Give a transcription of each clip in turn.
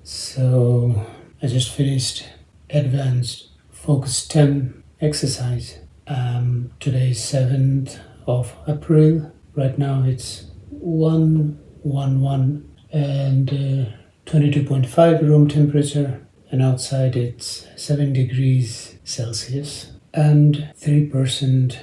So I just finished advanced focus 10 exercise. Today is 7th of April. Right now it's 1:11 and 22.5 room temperature, and outside it's 7 degrees Celsius and 3%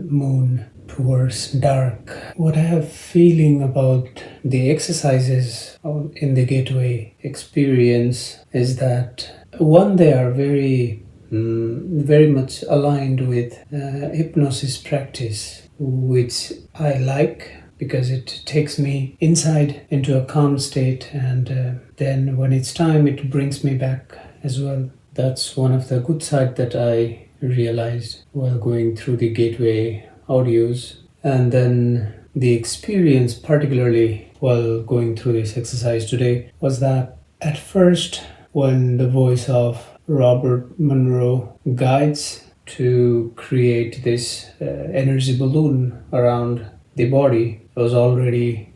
moon towards dark. What I have feeling about the exercises in the gateway experience is that one, they are very much aligned with hypnosis practice, which I like because it takes me inside into a calm state, and then when it's time it brings me back as well. That's one of the good sides that I realized while going through the gateway audios. And then the experience, particularly while going through this exercise today, was that at first, when the voice of Robert Monroe guides to create this energy balloon around the body, I was already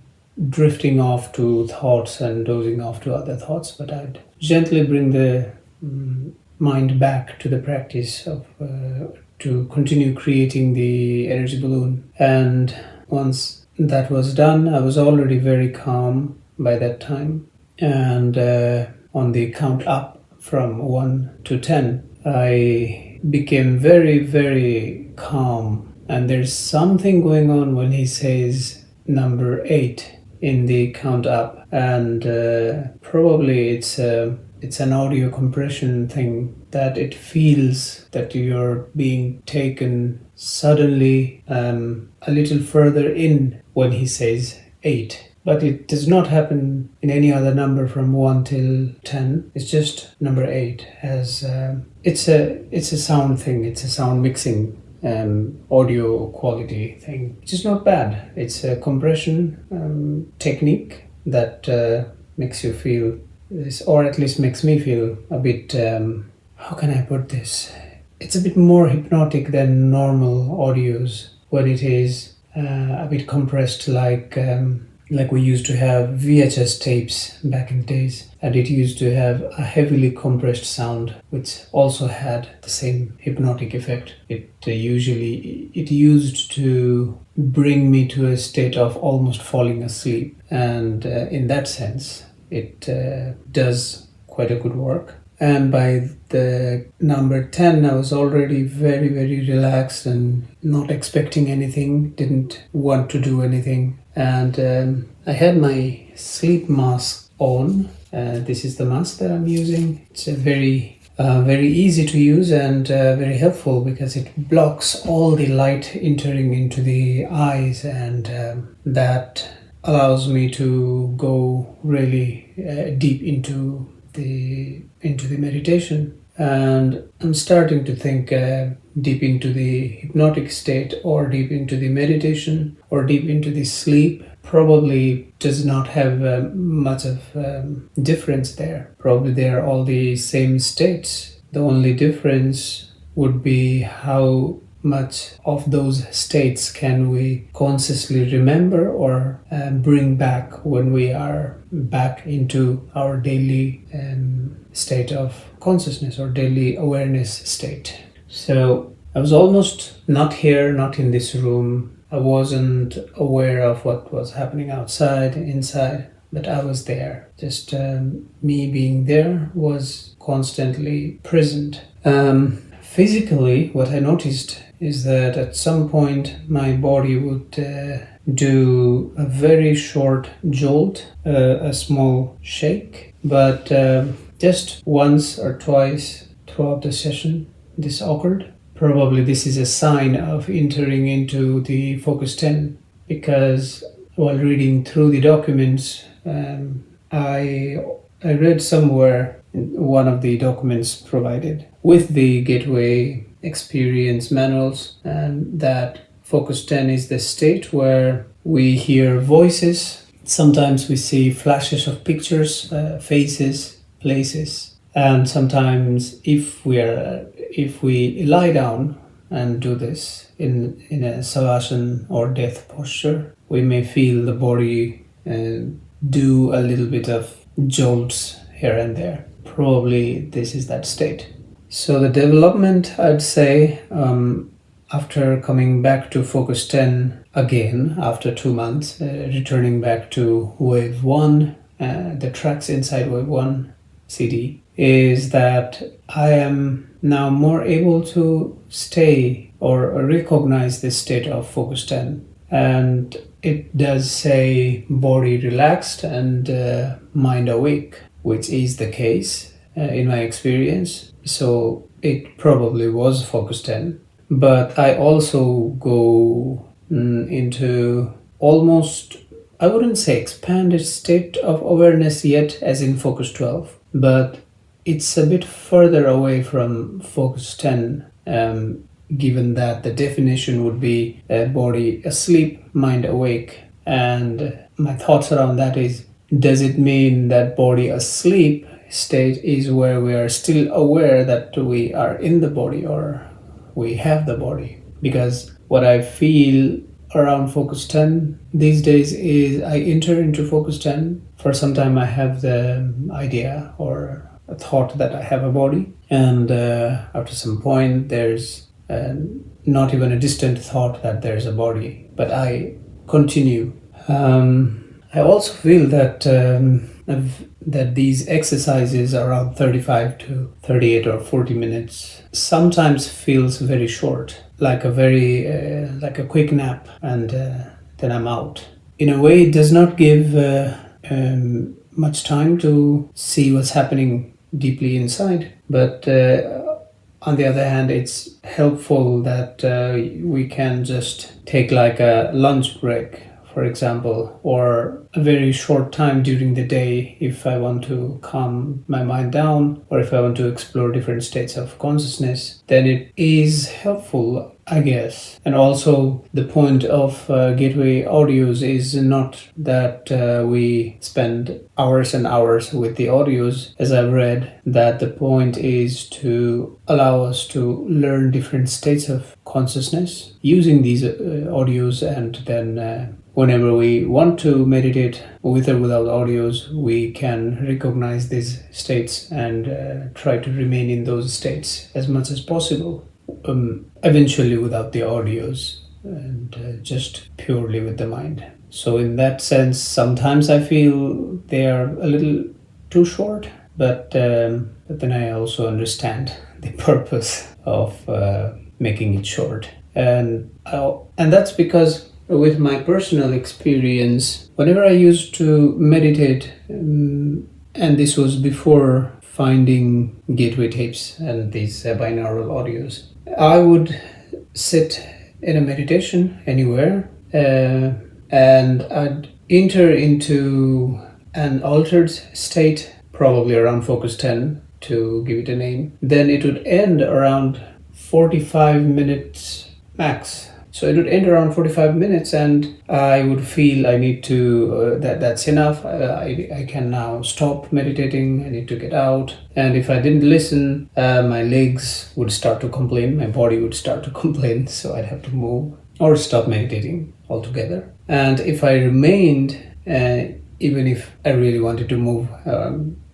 drifting off to thoughts and dozing off to other thoughts, but I'd gently bring the mind back to the practice of to continue creating the energy balloon. And once that was done, I was already very calm by that time, and on the count up from 1 to 10, I became very, very calm. And there's something going on when he says number 8 in the count up, and probably it's an audio compression thing, that it feels that you're being taken suddenly a little further in when he says 8. But it does not happen in any other number from 1 till 10. It's just number 8 has it's a sound thing. It's a sound mixing audio quality thing, which is not bad. It's a compression technique that makes you feel this, or at least makes me feel a bit, how can I put this? It's a bit more hypnotic than normal audios when it is a bit compressed, like we used to have VHS tapes back in the days, and it used to have a heavily compressed sound, which also had the same hypnotic effect. It used to bring me to a state of almost falling asleep, and in that sense, it does quite a good work. And by the number 10, I was already very, very relaxed and not expecting anything, didn't want to do anything. And I had my sleep mask on. This is the mask that I'm using. It's a very easy to use and very helpful because it blocks all the light entering into the eyes, and that allows me to go really deep into the meditation. And I'm starting to think deep into the hypnotic state, or deep into the meditation, or deep into the sleep. Probably does not have much of difference there. Probably they are all the same states. The only difference would be how much of those states can we consciously remember or bring back when we are back into our daily state of consciousness or daily awareness state. So I was almost not here, not in this room. I wasn't aware of what was happening outside, inside, but I was there. Just me being there was constantly present. Physically, what I noticed is that at some point my body would do a very short jolt, a small shake, but just once or twice throughout the session this occurred. Probably this is a sign of entering into the Focus 10, because while reading through the documents, I read somewhere in one of the documents provided with the Gateway Experience manuals, and that Focus 10 is the state where we hear voices. Sometimes we see flashes of pictures, faces, places, and sometimes if we lie down and do this in a savasana or death posture, we may feel the body do a little bit of jolts here and there. Probably this is that state. So the development, I'd say, after coming back to focus 10 again after 2 months, returning back to wave 1, the tracks inside wave 1 CD, is that I am now more able to stay or recognize this state of focus 10. And it does say body relaxed and mind awake, which is the case in my experience. So it probably was focus 10. But I also go into almost, I wouldn't say expanded state of awareness yet, as in focus 12, but it's a bit further away from focus 10, given that the definition would be body asleep, mind awake. And my thoughts around that is, does it mean that body asleep state is where we are still aware that we are in the body or we have the body? Because what I feel around focus 10 these days is I enter into focus 10. For some time I have the idea or a thought that I have a body, and after some point there's not even a distant thought that there's a body, but I continue. I also feel that that these exercises around 35 to 38 or 40 minutes sometimes feels very short, like a quick nap, and then I'm out. In a way, it does not give much time to see what's happening deeply inside, but on the other hand, it's helpful that we can just take like a lunch break, for example, or a very short time during the day if I want to calm my mind down or if I want to explore different states of consciousness, then it is helpful, I guess. And also the point of Gateway Audios is not that we spend hours and hours with the audios, as I've read, that the point is to allow us to learn different states of consciousness using these audios, and then whenever we want to meditate with or without audios, we can recognize these states and try to remain in those states as much as possible, eventually without the audios and just purely with the mind. So in that sense, sometimes I feel they are a little too short, but then I also understand the purpose of making it short. And that's because with my personal experience, whenever I used to meditate, and this was before finding gateway tapes and these binaural audios, I would sit in a meditation anywhere and I'd enter into an altered state, probably around focus 10 to give it a name. Then it would end around 45 minutes max. So it would end around 45 minutes and I would feel I need to, that's enough. I can now stop meditating. I need to get out. And if I didn't listen, my legs would start to complain. My body would start to complain. So I'd have to move or stop meditating altogether. And if I remained, even if I really wanted to move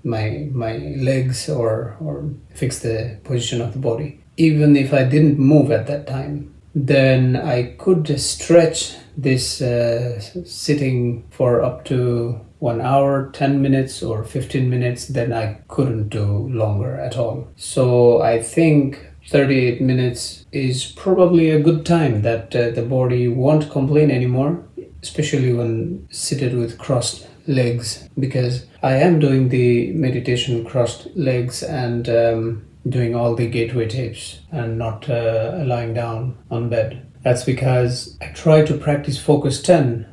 my legs or fix the position of the body, even if I didn't move at that time, then I could stretch this sitting for up to 1 hour, 10 minutes or 15 minutes. Then I couldn't do longer at all. So I think 38 minutes is probably a good time that the body won't complain anymore, especially when seated with crossed legs, because I am doing the meditation crossed legs and doing all the gateway tapes and not lying down on bed. That's because I try to practice focus 10,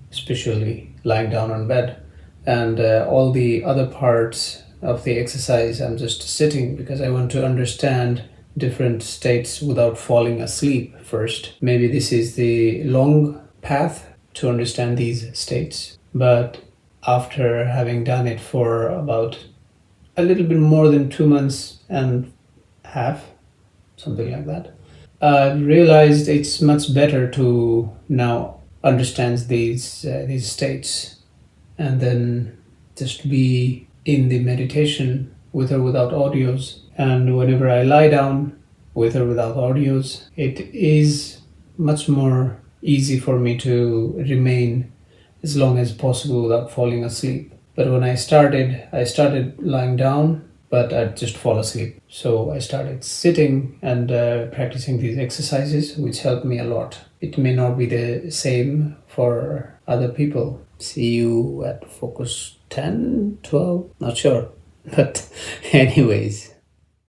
especially lying down on bed, and all the other parts of the exercise I'm just sitting because I want to understand different states without falling asleep first. Maybe this is the long path to understand these states, but after having done it for about a little bit more than 2 months and a half, something like that, I realized it's much better to now understand these states and then just be in the meditation with or without audios. And whenever I lie down with or without audios, it is much more easy for me to remain as long as possible without falling asleep. But when I started lying down, but I'd just fall asleep. So I started sitting and practicing these exercises, which helped me a lot. It may not be the same for other people. See you at focus 10, 12, not sure. But anyways,